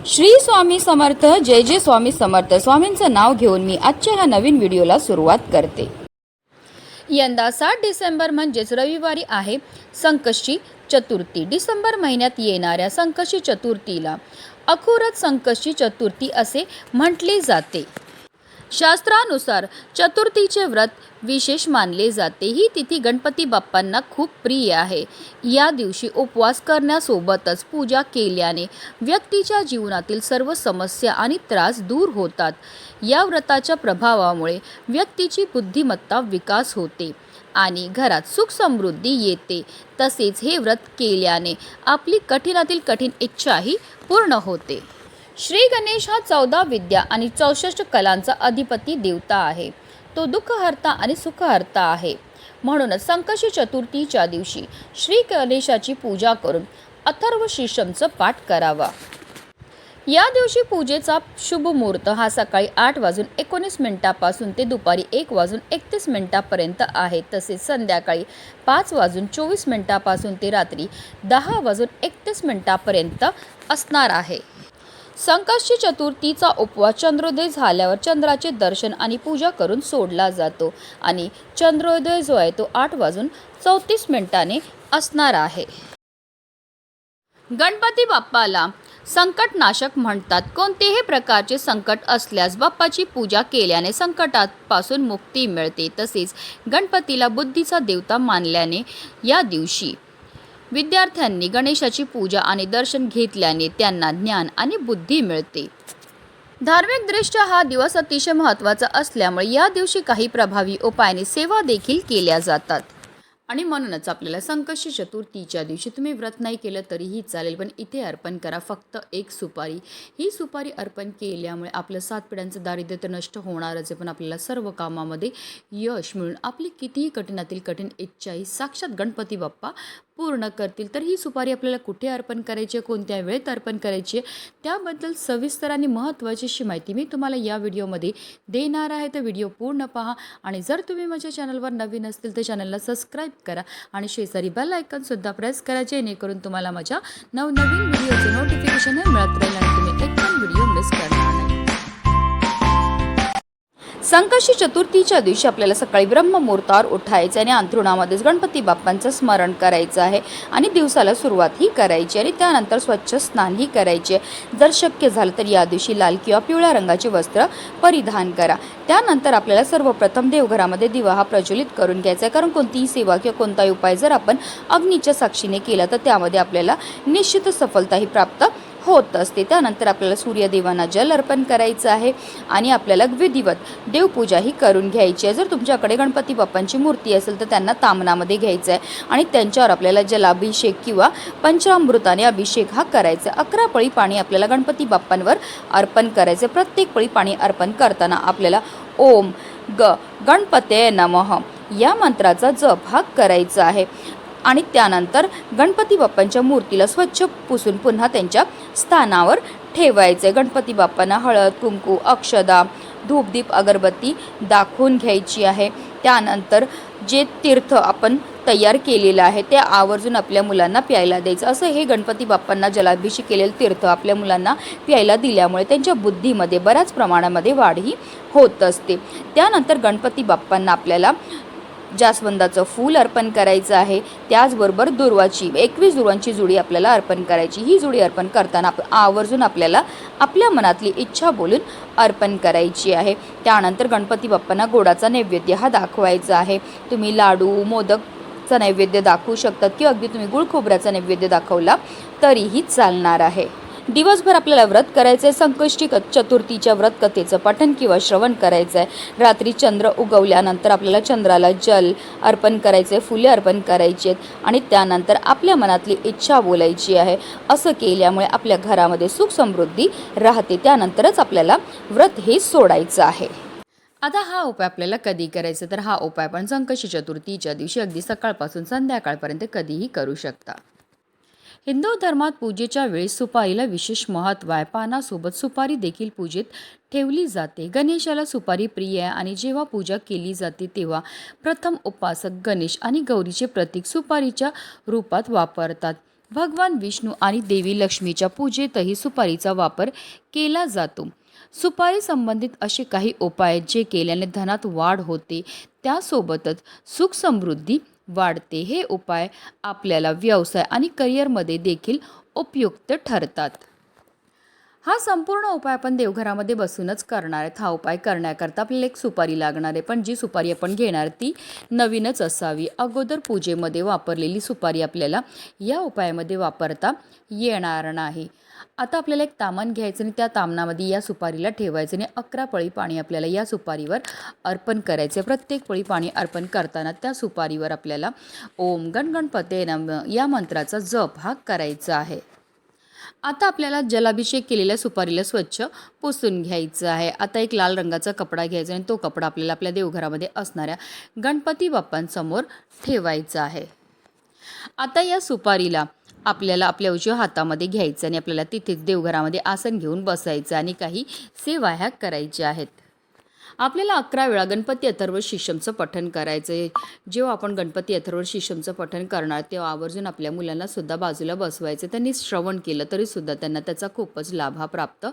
श्री स्वामी समर्थ. जय जय स्वामी समर्थ. स्वामींचं नाव घेऊन मी आजच्या ह्या नवीन व्हिडिओला सुरुवात करते. यंदा 7 डिसेंबर म्हणजेच रविवारी आहे संकष्टी चतुर्थी. डिसेंबर महिन्यात येणाऱ्या संकष्टी चतुर्थीला अखुरत संकष्टी चतुर्थी असे म्हटले जाते. शास्त्रानुसार चतुर्थीचे व्रत विशेष मानले जाते. ही तिथी गणपती बाप्पांना खूप प्रिय आहे. या दिवशी उपवास करण्यासोबतच पूजा केल्याने व्यक्तीच्या जीवनातील सर्व समस्या आणि त्रास दूर होतात. या व्रताच्या प्रभावामुळे व्यक्तीची बुद्धिमत्ता विकास होते आणि घरात सुख समृद्धी येते. तसेच हे व्रत केल्याने आपली कठीणातील कठीण इच्छाही पूर्ण होते. श्री गणेश हा 14 विद्या आणि 64 कलांचा अधिपती देवता आहे. तो दुःखहर्ता आणि सुखहर्ता आहे. म्हणूनच संकष्टी चतुर्थीच्या दिवशी श्री गणेशाची पूजा करून अथर्व शीर्षमचा पाठ करावा. या दिवशी पूजेचा शुभ मुहूर्त हा सकाळी 8:19 ते दुपारी 1:31 आहे. तसेच संध्याकाळी 5:24 ते रात्री 10:31 असणार आहे. संकष्टी चतुर्थीचा उपवास चंद्रोदय झाल्यावर चंद्राचे दर्शन आणि पूजा करून सोडला जातो आणि चंद्रोदय जो आहे तो 8:34 असणार आहे. गणपती बाप्पाला संकटनाशक म्हणतात. कोणतेही प्रकारचे संकट असल्यास बाप्पाची पूजा केल्याने संकटापासून मुक्ती मिळते. तसेच गणपतीला बुद्धीचा देवता मानल्याने या दिवशी विद्यार्थ्यांनी गणेशाची पूजा आणि दर्शन घेतल्याने त्यांना ज्ञान आणि बुद्धी मिळते. धार्मिकदृष्ट्या हा दिवस अतिशय महत्त्वाचा असल्यामुळे या दिवशी काही प्रभावी उपायांनी सेवा देखील केल्या जातात. आणि म्हणूनच आपल्याला संकष्टी चतुर्थीच्या दिवशी तुम्ही व्रत नाही केलं तरीही चालेल, पण इथे अर्पण करा फक्त एक सुपारी. ही सुपारी अर्पण केल्यामुळे आपलं 7 पिढ्यांचं दारिद्र्य तर नष्ट होणारच आहे, पण आपल्याला सर्व कामामध्ये यश मिळून आपली कितीही कठीणातील कठीण इच्छाही साक्षात गणपती बाप्पा पूर्ण करतील. तर ही सुपारी आपल्याला कुठे अर्पण करायची आहे, कोणत्या वेळेत अर्पण करायची आहे, त्याबद्दल सविस्तर आणि महत्त्वाची अशी माहिती मी तुम्हाला या व्हिडिओमध्ये देणार आहे. तर व्हिडिओ पूर्ण पहा आणि जर तुम्ही माझ्या चॅनलवर नवीन असतील तर चॅनलला सबस्क्राईब करा आणि शेजारी बेल आयकॉनसुद्धा प्रेस करा, जेणेकरून तुम्हाला माझ्या नवनवीन व्हिडिओचे नोटिफिकेशन मिळत राहील आणि तुम्ही एक पण व्हिडिओ मिस करणार नाही. संकष्टी चतुर्थीच्या दिवशी आपल्याला सकाळी ब्रह्ममुहूर्तावर उठायचं आणि अंथरुणामध्येच गणपती बाप्पांचं स्मरण करायचं आहे आणि दिवसाला सुरुवातही करायची आणि त्यानंतर स्वच्छ स्नानही करायचे. जर शक्य झालं तर या दिवशी लाल किंवा पिवळ्या रंगाचे वस्त्र परिधान करा. त्यानंतर आपल्याला सर्वप्रथम देवघरामध्ये दिवा हा प्रज्वलित करून घ्यायचा आहे, कारण कोणतीही सेवा किंवा कोणताही उपाय जर आपण अग्नीच्या साक्षीने केला तर त्यामध्ये आपल्याला निश्चित सफलताही प्राप्त होत असते. त्यानंतर आपल्याला सूर्यदेवांना जल अर्पण करायचं आहे आणि आपल्याला विधिवत देवपूजाही करून घ्यायची आहे. जर तुमच्याकडे गणपती बाप्पांची मूर्ती असेल तर त्यांना तामनामध्ये घ्यायचं आहे आणि त्यांच्यावर आपल्याला जलाभिषेक किंवा पंचामृताने अभिषेक हा करायचा आहे. 11 पळी पाणी आपल्याला गणपती बाप्पांवर अर्पण करायचं. प्रत्येक पळी पाणी अर्पण करताना आपल्याला ओम गणपते नमः या मंत्राचा जप हा करायचा आहे आणि त्यानंतर गणपती बाप्पांच्या मूर्तीला स्वच्छ पुसून पुन्हा त्यांच्या स्थानावर ठेवायचे. गणपती बाप्पांना हळद, कुंकू, अक्षदा, धूपदीप, अगरबत्ती दाखवून घ्यायची आहे. त्यानंतर जे तीर्थ आपण तयार केलेलं आहे ते आवर्जून आपल्या मुलांना प्यायला द्यायचं. असं हे गणपती बाप्पांना जलाभिषेक केलेलं तीर्थ आपल्या मुलांना प्यायला दिल्यामुळे त्यांच्या बुद्धीमध्ये बऱ्याच प्रमाणामध्ये वाढही होत असते. त्यानंतर गणपती बाप्पांना आपल्याला जास्वंदाचं फूल अर्पण करायचं आहे. त्याचबरोबर 21 दुर्वांची जुडी आपल्याला अर्पण करायची. ही जुडी अर्पण करताना आवर्जून आपल्याला आपल्या मनातली इच्छा बोलून अर्पण करायची आहे. त्यानंतर गणपती बाप्पांना गोडाचा नैवेद्य हा दाखवायचा आहे. तुम्ही लाडू, मोदकचा नैवेद्य दाखवू शकतात किंवा अगदी तुम्ही गुळ खोबऱ्याचा नैवेद्य दाखवला तरीही चालणार आहे. दिवसभर आपल्याला व्रत करायचं आहे. संकष्टी चतुर्थीच्या व्रत कथेचं पठण किंवा श्रवण करायचं आहे. रात्री चंद्र उगवल्यानंतर आपल्याला चंद्राला जल अर्पण करायचं आहे, फुले अर्पण करायची आहेत आणि त्यानंतर आपल्या मनातली इच्छा बोलायची आहे. असं केल्यामुळे आपल्या घरामध्ये सुख समृद्धी राहते. त्यानंतरच आपल्याला व्रत हे सोडायचं आहे. आता हा उपाय आपल्याला कधी करायचा, तर हा उपाय आपण संकष्टी चतुर्थीच्या दिवशी अगदी सकाळपासून संध्याकाळपर्यंत कधीही करू शकता. हिंदू धर्मात पूजेच्या वेळी सुपारीला विशेष महत्त्व आहे. पानासोबत सुपारी देखील पूजेत ठेवली जाते. गणेशाला सुपारी प्रिय आहे आणि जेव्हा पूजा केली जाते तेव्हा प्रथम उपासक गणेश आणि गौरीचे प्रतीक सुपारीच्या रूपात वापरतात. भगवान विष्णू आणि देवी लक्ष्मीच्या पूजेतही सुपारीचा वापर केला जातो. सुपारी संबंधित असे काही उपाय जे केल्याने धनात वाढ होते, त्यासोबतच सुख समृद्धी वाढते. हे उपाय आपल्याला व्यवसाय आणि करिअरमध्ये देखील उपयुक्त ठरतात. हा संपूर्ण उपाय आपण देवघरामध्ये बसूनच करणार आहेत. हा उपाय करण्याकरता आपल्याला एक सुपारी लागणार आहे, पण जी सुपारी आपण घेणार ती नवीनच असावी. अगोदर पूजेमध्ये वापरलेली सुपारी आपल्याला या उपायामध्ये वापरता येणार नाही. आता आपल्याला एक तामण घ्यायचं आणि त्या तामणामध्ये या सुपारीला ठेवायचं आणि 11 पळी पाणी आपल्याला या सुपारीवर अर्पण करायचे. प्रत्येक पळी पाणी अर्पण करताना त्या सुपारीवर आपल्याला ओम गण गणपते नमः या मंत्राचा जप हा करायचा आहे. आता आपल्याला जलाभिषेक केलेल्या सुपारीला स्वच्छ पुसून घ्यायचं आहे. आता एक लाल रंगाचा कपडा घ्यायचा आणि तो कपडा आपल्याला आपल्या देवघरामध्ये असणाऱ्या गणपती बाप्पांसमोर ठेवायचा आहे. आता या सुपारीला आपल्याला आपल्या उजव्या हातामध्ये घ्यायचं आणि आपल्याला तिथेच देवघरामध्ये आसन घेऊन बसायचं आणि काही सेवा ह्या करायच्या आहेत. आपल्याला 11 वेळा गणपती अथर्व शीर्षमचं पठण करायचं आहे. जेव्हा आपण गणपती अथर्व शीर्षमचं पठण करणार तेव्हा आवर्जून आपल्या मुलांना सुद्धा बाजूला बसवायचं. त्यांनी श्रवण केलं तरीसुद्धा त्यांना त्याचा खूपच लाभ हा प्राप्त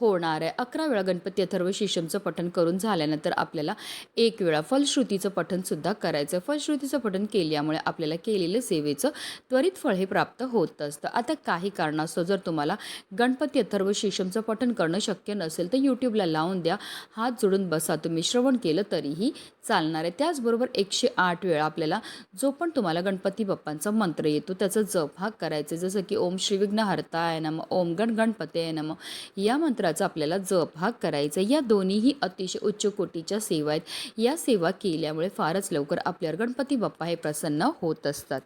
होणार आहे. 11 वेळा गणपती अथर्व शीर्षमचं पठण करून झाल्यानंतर आपल्याला 1 वेळा फलश्रुतीचं पठणसुद्धा करायचं. फलश्रुतीचं पठण केल्यामुळे आपल्याला केलेलं सेवेचं त्वरित फळ हे प्राप्त होत असतं. आता काही कारणास्तव जर तुम्हाला गणपती अथर्व शीर्षमचं पठण करणं शक्य नसेल तर यूट्यूबला लावून द्या. हात जोडून बसा. तुम्ही श्रवण केलं तरीही चालणार आहे. त्याचबरोबर 108 वेळा आपल्याला जो पण तुम्हाला गणपती बाप्पांचा मंत्र येतो त्याचा जप हा करायचा. जसं की ओम श्री विघ्नहर्ताय नमः, ओम गण गणपतये नमः या मंत्राचा आपल्याला जप हा करायचा. या दोन्हीही अतिशय उच्च कोटीच्या सेवा आहेत. या सेवा केल्यामुळे फारच लवकर आपल्यावर गणपती बाप्पा हे प्रसन्न होत असतात.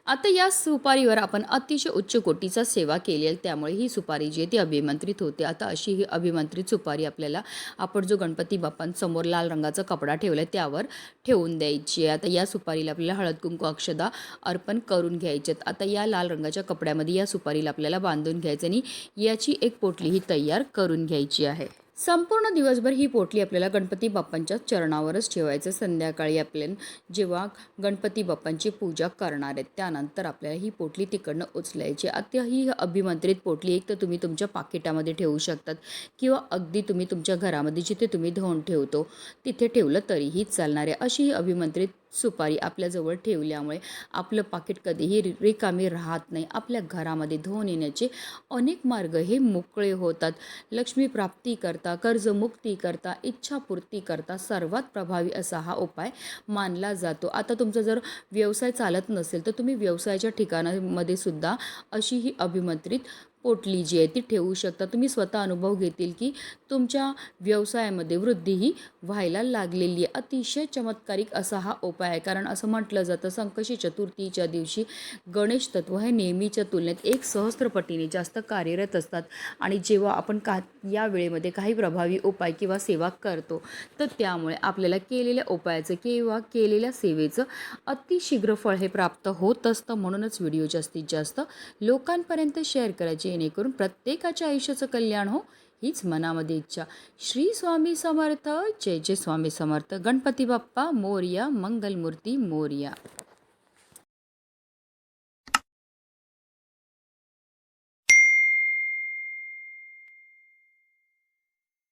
आता या सुपारीवर आपण अतिशय उच्च कोटीचा सेवा केली आहे, त्यामुळे ही सुपारी जी आहे ती अभिमंत्रित होते. आता अशी ही अभिमंत्रित सुपारी आपल्याला आपण जो गणपती बाप्पांसमोर लाल रंगाचा कपडा ठेवला आहे त्यावर ठेवून द्यायची आहे. आता या सुपारीला आपल्याला हळद कुंकू अक्षदा अर्पण करून घ्यायचे आहेत. आता या लाल रंगाच्या कपड्यामध्ये या सुपारीला आपल्याला बांधून घ्यायचं आणि याची एक पोटली ही तयार करून घ्यायची आहे. संपूर्ण दिवसभर ही पोटली आपल्याला गणपती बाप्पांच्या चरणावरच ठेवायचं. संध्याकाळी आपल्याला जेव्हा गणपती बाप्पांची पूजा करणार आहेत त्यानंतर आपल्याला ही पोटली तिकडनं उचलायची. आता ही अभिमंत्रित पोटली एक तर तुम्ही तुमच्या पाकिटामध्ये ठेवू शकतात किंवा अगदी तुम्ही तुमच्या घरामध्ये जिथे तुम्ही धोंड ठेवतो तिथे ठेवलं तरीही चालणार आहे. अशी ही अभिमंत्रित सुपारी आपल्याजवळ ठेवल्यामुळे आपलं पाकिट कधीही रिकामी राहत नाही. आपल्या घरामध्ये धन येण्याचे अनेक मार्ग हे मोकळे होतात. लक्ष्मी प्राप्ती करता, कर्जमुक्ती करता, इच्छापूर्ती करता सर्वात प्रभावी असा हा उपाय मानला जातो. आता तुमचा जर व्यवसाय चालत नसेल तर तुम्ही व्यवसायाच्या ठिकाणामध्ये सुद्धा अशी ही अभिमंत्रित पोटली जी आहे ती ठेवू शकता. तुम्ही स्वतः अनुभव घेतील की तुमच्या व्यवसायामध्ये वृद्धी ही व्हायला लागलेली आहे. अतिशय चमत्कारिक असा हा उपाय आहे. कारण असं म्हटलं जातं संकष्टी चतुर्थीच्या दिवशी गणेश तत्व हे नेहमीच्या तुलनेत 1 सहस्त्रपटीने जास्त कार्यरत असतात आणि जेव्हा आपण या वेळेमध्ये काही प्रभावी उपाय किंवा सेवा करतो तर त्यामुळे आपल्याला केलेल्या उपायाचं किंवा केलेल्या सेवेचं अतिशीघ्र फळ हे प्राप्त होत असतं. म्हणूनच व्हिडिओ जास्तीत जास्त लोकांपर्यंत शेअर करायचे जेणेकरून प्रत्येकाच्या आयुष्याचं कल्याण हो हीच मनामध्ये इच्छा. श्री स्वामी समर्थ. जय जय स्वामी समर्थ. गणपती बाप्पा मोरया. मंगलमूर्ती मोरया.